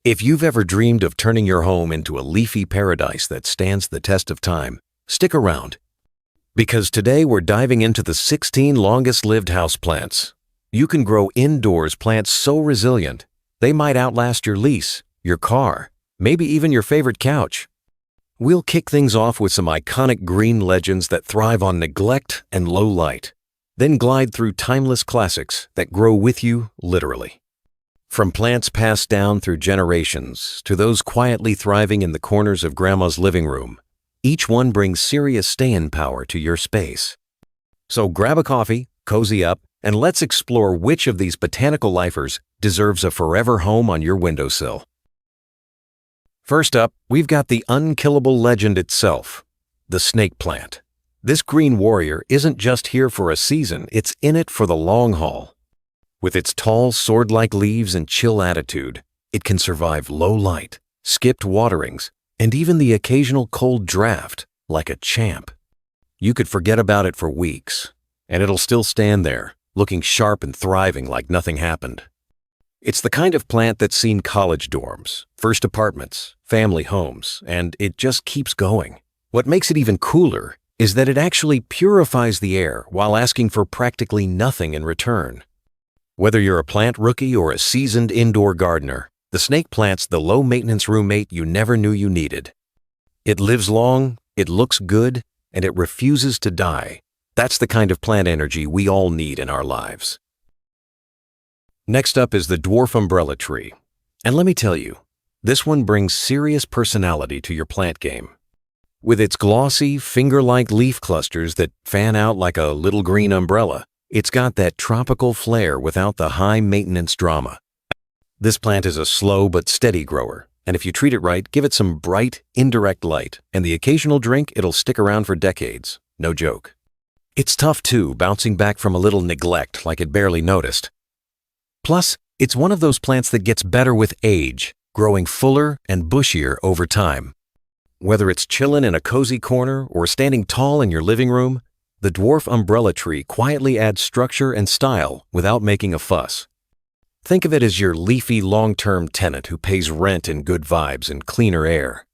If you've ever dreamed of turning your home into a leafy paradise that stands the test of time, stick around. Because today we're diving into the 16 longest-lived houseplants. You can grow indoors plants so resilient, they might outlast your lease, your car, maybe even your favorite couch. We'll kick things off with some iconic green legends that thrive on neglect and low light, then glide through timeless classics that grow with you literally. From plants passed down through generations to those quietly thriving in the corners of Grandma's living room, each one brings serious staying power to your space. So grab a coffee, cozy up, and let's explore which of these botanical lifers deserves a forever home on your windowsill. First up, we've got the unkillable legend itself, the snake plant. This green warrior isn't just here for a season, it's in it for the long haul. With its tall, sword-like leaves and chill attitude, it can survive low light, skipped waterings, and even the occasional cold draft like a champ. You could forget about it for weeks, and it'll still stand there, looking sharp and thriving like nothing happened. It's the kind of plant that's seen college dorms, first apartments, family homes, and it just keeps going. What makes it even cooler is that it actually purifies the air while asking for practically nothing in return. Whether you're a plant rookie or a seasoned indoor gardener, the snake plant's the low-maintenance roommate you never knew you needed. It lives long, it looks good, and it refuses to die. That's the kind of plant energy we all need in our lives. Next up is the dwarf umbrella tree. And let me tell you, this one brings serious personality to your plant game. With its glossy, finger-like leaf clusters that fan out like a little green umbrella, it's got that tropical flair without the high-maintenance drama. This plant is a slow but steady grower, and if you treat it right, give it some bright, indirect light, and the occasional drink, it'll stick around for decades. No joke. It's tough too, bouncing back from a little neglect like it barely noticed. Plus, it's one of those plants that gets better with age, growing fuller and bushier over time. Whether it's chillin' in a cozy corner or standing tall in your living room, the dwarf umbrella tree quietly adds structure and style without making a fuss. Think of it as your leafy long-term tenant who pays rent in good vibes and cleaner air.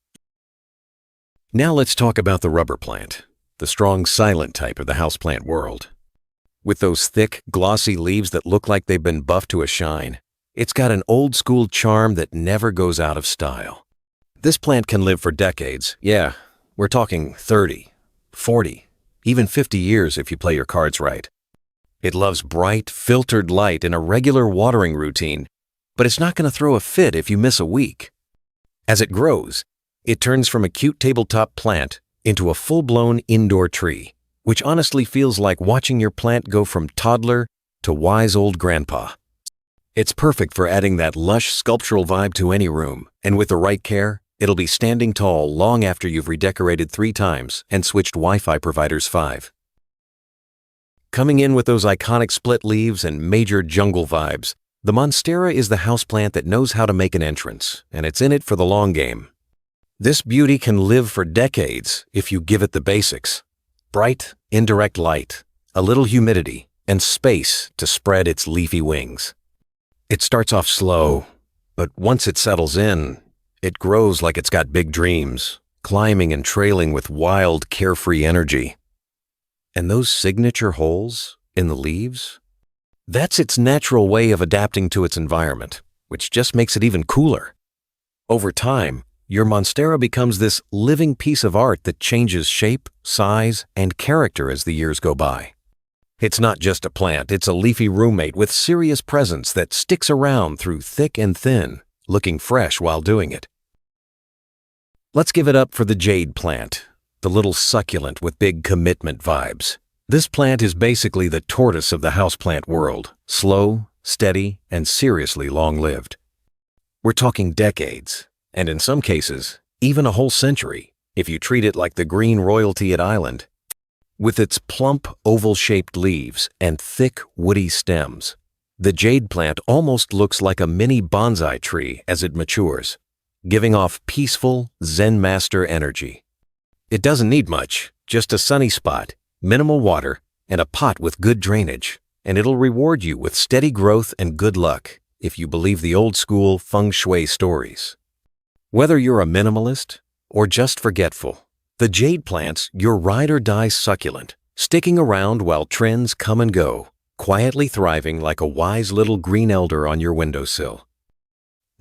Now let's talk about the rubber plant, the strong silent type of the houseplant world. With those thick, glossy leaves that look like they've been buffed to a shine, it's got an old-school charm that never goes out of style. This plant can live for decades. Yeah, we're talking 30, 40, even 50 years if you play your cards right. It loves bright, filtered light in a regular watering routine, but it's not going to throw a fit if you miss a week. As it grows, it turns from a cute tabletop plant into a full-blown indoor tree, which honestly feels like watching your plant go from toddler to wise old grandpa. It's perfect for adding that lush sculptural vibe to any room, and with the right care, it'll be standing tall long after you've redecorated 3 times and switched Wi-Fi providers 5. Coming in with those iconic split leaves and major jungle vibes, the MONSTERA is the houseplant that knows how to make an entrance, and it's in it for the long game. This beauty can live for decades if you give it the basics. Bright, indirect light, a little humidity, and space to spread its leafy wings. It starts off slow, but once it settles in, it grows like it's got big dreams, climbing and trailing with wild, carefree energy. And those signature holes in the leaves? That's its natural way of adapting to its environment, which just makes it even cooler. Over time, your MONSTERA becomes this living piece of art that changes shape, size, and character as the years go by. It's not just a plant, it's a leafy roommate with serious presence that sticks around through thick and thin, looking fresh while doing it. Let's give it up for the jade plant, the little succulent with big commitment vibes. This plant is basically the tortoise of the houseplant world, slow, steady, and seriously long-lived. We're talking decades, and in some cases, even a whole century, if you treat it like the green royalty at Island. With its plump, oval-shaped leaves and thick, woody stems, the jade plant almost looks like a mini bonsai tree as it matures, giving off peaceful, Zen master energy. It doesn't need much, just a sunny spot, minimal water, and a pot with good drainage, and it'll reward you with steady growth and good luck, if you believe the old-school feng shui stories. Whether you're a minimalist or just forgetful, the jade plant's your ride-or-die succulent, sticking around while trends come and go, quietly thriving like a wise little green elder on your windowsill.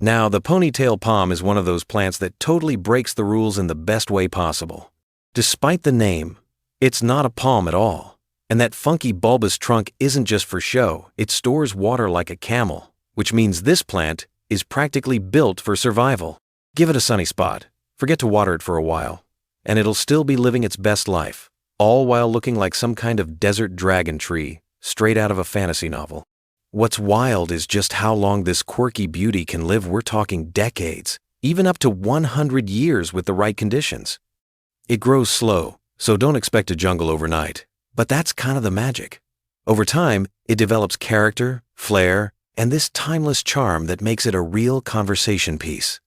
Now, the ponytail palm is one of those plants that totally breaks the rules in the best way possible. Despite the name, it's not a palm at all. And that funky bulbous trunk isn't just for show, it stores water like a camel, which means this plant is practically built for survival. Give it a sunny spot, forget to water it for a while, and it'll still be living its best life, all while looking like some kind of desert dragon tree straight out of a fantasy novel. What's wild is just how long this quirky beauty can live. We're talking decades, even up to 100 years with the right conditions. It grows slow, so don't expect a jungle overnight, but that's kind of the magic. Over time, it develops character, flair, and this timeless charm that makes it a real conversation piece.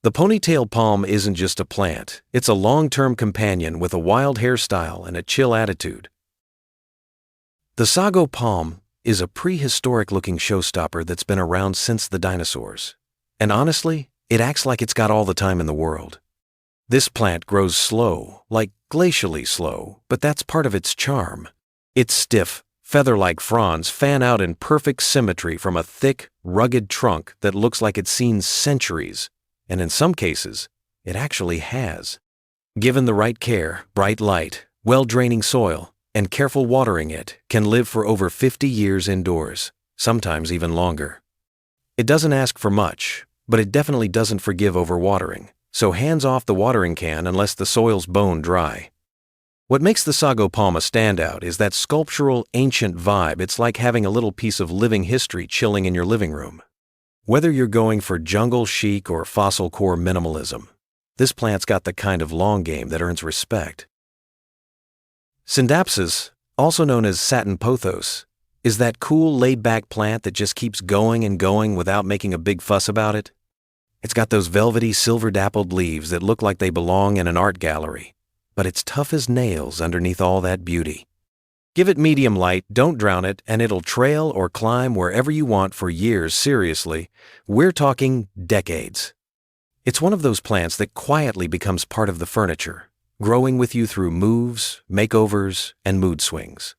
The ponytail palm isn't just a plant, it's a long-term companion with a wild hairstyle and a chill attitude. The SAGO palm is a prehistoric-looking showstopper that's been around since the dinosaurs. And honestly, it acts like it's got all the time in the world. This plant grows slow, like glacially slow, but that's part of its charm. Its stiff, feather-like fronds fan out in perfect symmetry from a thick, rugged trunk that looks like it's seen centuries. And in some cases, it actually has. Given the right care, bright light, well-draining soil, and careful watering, it can live for over 50 years indoors, sometimes even longer. It doesn't ask for much, but it definitely doesn't forgive overwatering, so hands off the watering can unless the soil's bone dry. What makes the SAGO palm a standout is that sculptural, ancient vibe. It's like having a little piece of living history chilling in your living room. Whether you're going for jungle chic or fossil core minimalism, this plant's got the kind of long game that earns respect. SCINDAPSUS, also known as satin pothos, is that cool, laid-back plant that just keeps going and going without making a big fuss about it. It's got those velvety, silver-dappled leaves that look like they belong in an art gallery, but it's tough as nails underneath all that beauty. Give it medium light, don't drown it, and it'll trail or climb wherever you want for years. Seriously, we're talking decades. It's one of those plants that quietly becomes part of the furniture, growing with you through moves, makeovers, and mood swings.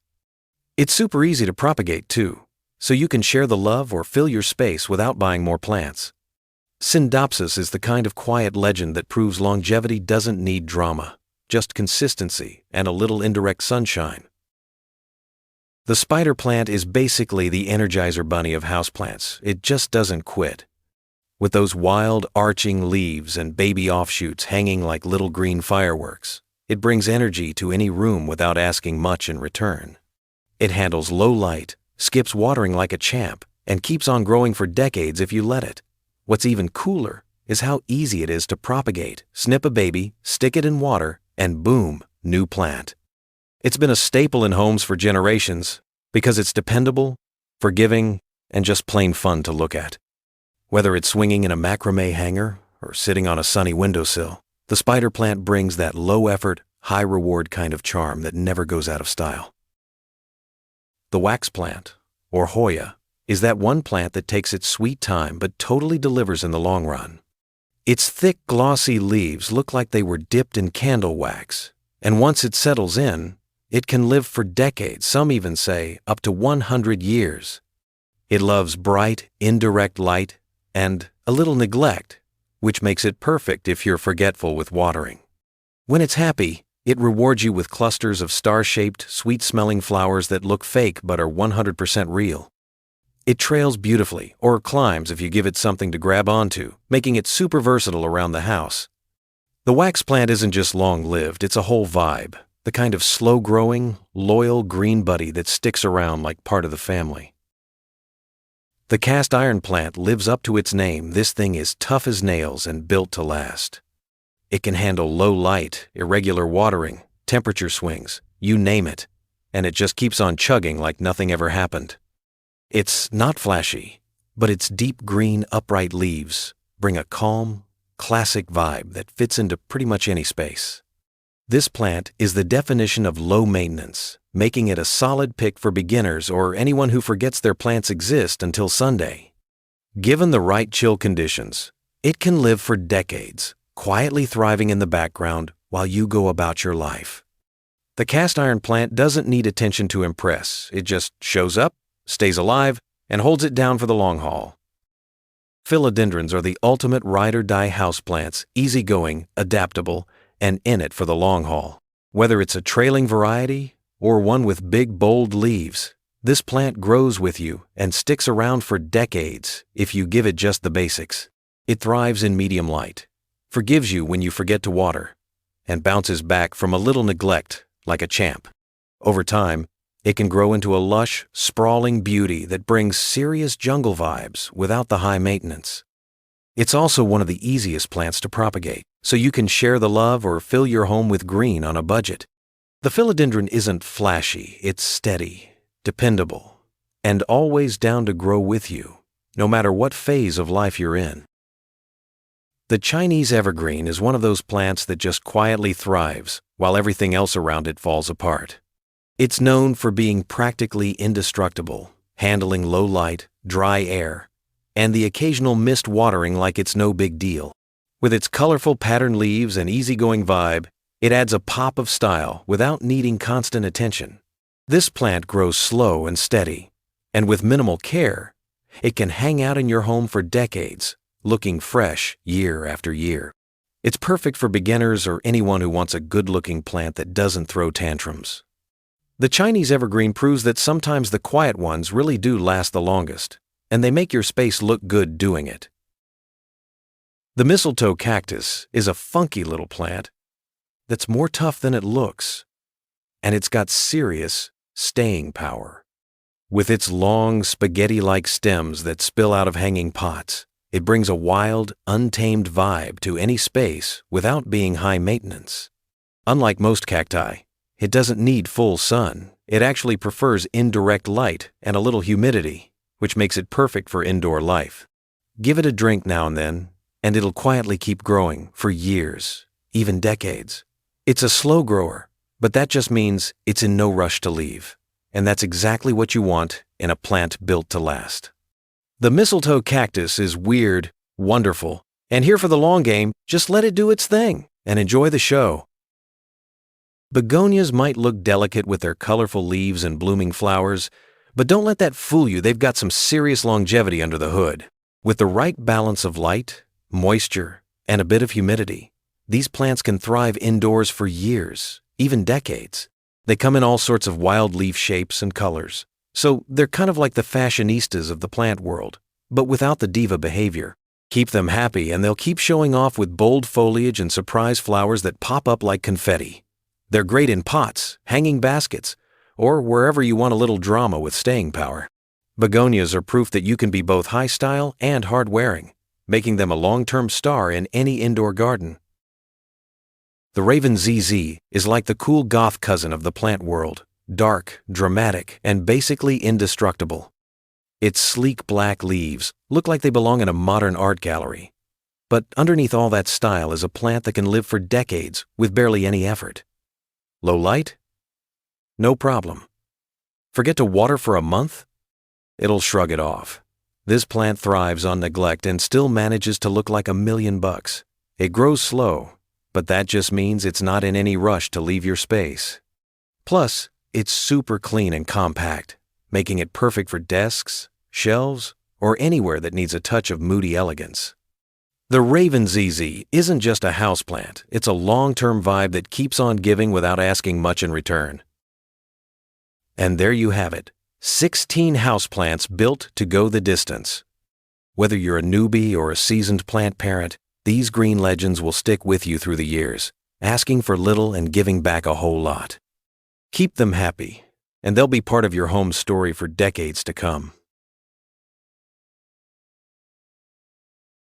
It's super easy to propagate too, so you can share the love or fill your space without buying more plants. SCINDAPSUS is the kind of quiet legend that proves longevity doesn't need drama, just consistency and a little indirect sunshine. The spider plant is basically the Energizer Bunny of houseplants. It just doesn't quit. With those wild, arching leaves and baby offshoots hanging like little green fireworks, it brings energy to any room without asking much in return. It handles low light, skips watering like a champ, and keeps on growing for decades if you let it. What's even cooler is how easy it is to propagate. Snip a baby, stick it in water, and boom, new plant. It's been a staple in homes for generations because it's dependable, forgiving, and just plain fun to look at. Whether it's swinging in a macrame hanger or sitting on a sunny windowsill, the spider plant brings that low-effort, high-reward kind of charm that never goes out of style. The wax plant, or Hoya, is that one plant that takes its sweet time but totally delivers in the long run. Its thick, glossy leaves look like they were dipped in candle wax, and once it settles in, it can live for decades, some even say up to 100 years. It loves bright, indirect light and a little neglect, which makes it perfect if you're forgetful with watering. When it's happy, it rewards you with clusters of star-shaped, sweet-smelling flowers that look fake but are 100% real. It trails beautifully, or climbs if you give it something to grab onto, making it super versatile around the house. The wax plant isn't just long-lived, it's a whole vibe, the kind of slow-growing, loyal green buddy that sticks around like part of the family. The cast iron plant lives up to its name. This thing is tough as nails and built to last. It can handle low light, irregular watering, temperature swings, you name it, and it just keeps on chugging like nothing ever happened. It's not flashy, but its deep green, upright leaves bring a calm, classic vibe that fits into pretty much any space. This plant is the definition of low maintenance, making it a solid pick for beginners or anyone who forgets their plants exist until Sunday. Given the right chill conditions, it can live for decades, quietly thriving in the background while you go about your life. The cast iron plant doesn't need attention to impress. It just shows up, stays alive, and holds it down for the long haul. Philodendrons are the ultimate ride-or-die houseplants, easygoing, adaptable, and in it for the long haul. Whether it's a trailing variety or one with big, bold leaves, this plant grows with you and sticks around for decades if you give it just the basics. It thrives in medium light, forgives you when you forget to water, and bounces back from a little neglect like a champ. Over time, it can grow into a lush, sprawling beauty that brings serious jungle vibes without the high maintenance. It's also one of the easiest plants to propagate, so you can share the love or fill your home with green on a budget. The philodendron isn't flashy, it's steady, dependable, and always down to grow with you, no matter what phase of life you're in. The Chinese evergreen is one of those plants that just quietly thrives while everything else around it falls apart. It's known for being practically indestructible, handling low light, dry air, and the occasional mist watering like it's no big deal. With its colorful patterned leaves and easygoing vibe, it adds a pop of style without needing constant attention. This plant grows slow and steady, and with minimal care, it can hang out in your home for decades, looking fresh year after year. It's perfect for beginners or anyone who wants a good-looking plant that doesn't throw tantrums. The Chinese evergreen proves that sometimes the quiet ones really do last the longest, and they make your space look good doing it. The mistletoe cactus is a funky little plant that's more tough than it looks, and it's got serious staying power. With its long, spaghetti-like stems that spill out of hanging pots, it brings a wild, untamed vibe to any space without being high maintenance. Unlike most cacti, it doesn't need full sun. It actually prefers indirect light and a little humidity, which makes it perfect for indoor life. Give it a drink now and then, and it'll quietly keep growing for years, even decades. It's a slow grower, but that just means it's in no rush to leave. And that's exactly what you want in a plant built to last. The mistletoe cactus is weird, wonderful, and here for the long game. Just let it do its thing and enjoy the show. Begonias might look delicate with their colorful leaves and blooming flowers, but don't let that fool you. They've got some serious longevity under the hood. With the right balance of light, moisture, and a bit of humidity, these plants can thrive indoors for years, even decades. They come in all sorts of wild leaf shapes and colors, so they're kind of like the fashionistas of the plant world, but without the diva behavior. Keep them happy and they'll keep showing off with bold foliage and surprise flowers that pop up like confetti. They're great in pots, hanging baskets, or wherever you want a little drama with staying power. Begonias are proof that you can be both high style and hard wearing, making them a long-term star in any indoor garden. The Raven ZZ is like the cool goth cousin of the plant world, dark, dramatic, and basically indestructible. Its sleek black leaves look like they belong in a modern art gallery. But underneath all that style is a plant that can live for decades with barely any effort. Low light? No problem. Forget to water for a month? It'll shrug it off. This plant thrives on neglect and still manages to look like $1,000,000. It grows slow, but that just means it's not in any rush to leave your space. Plus, it's super clean and compact, making it perfect for desks, shelves, or anywhere that needs a touch of moody elegance. The Raven ZZ isn't just a houseplant, it's a long-term vibe that keeps on giving without asking much in return. And there you have it, 16 houseplants built to go the distance. Whether you're a newbie or a seasoned plant parent, these green legends will stick with you through the years, asking for little and giving back a whole lot. Keep them happy, and they'll be part of your home story for decades to come.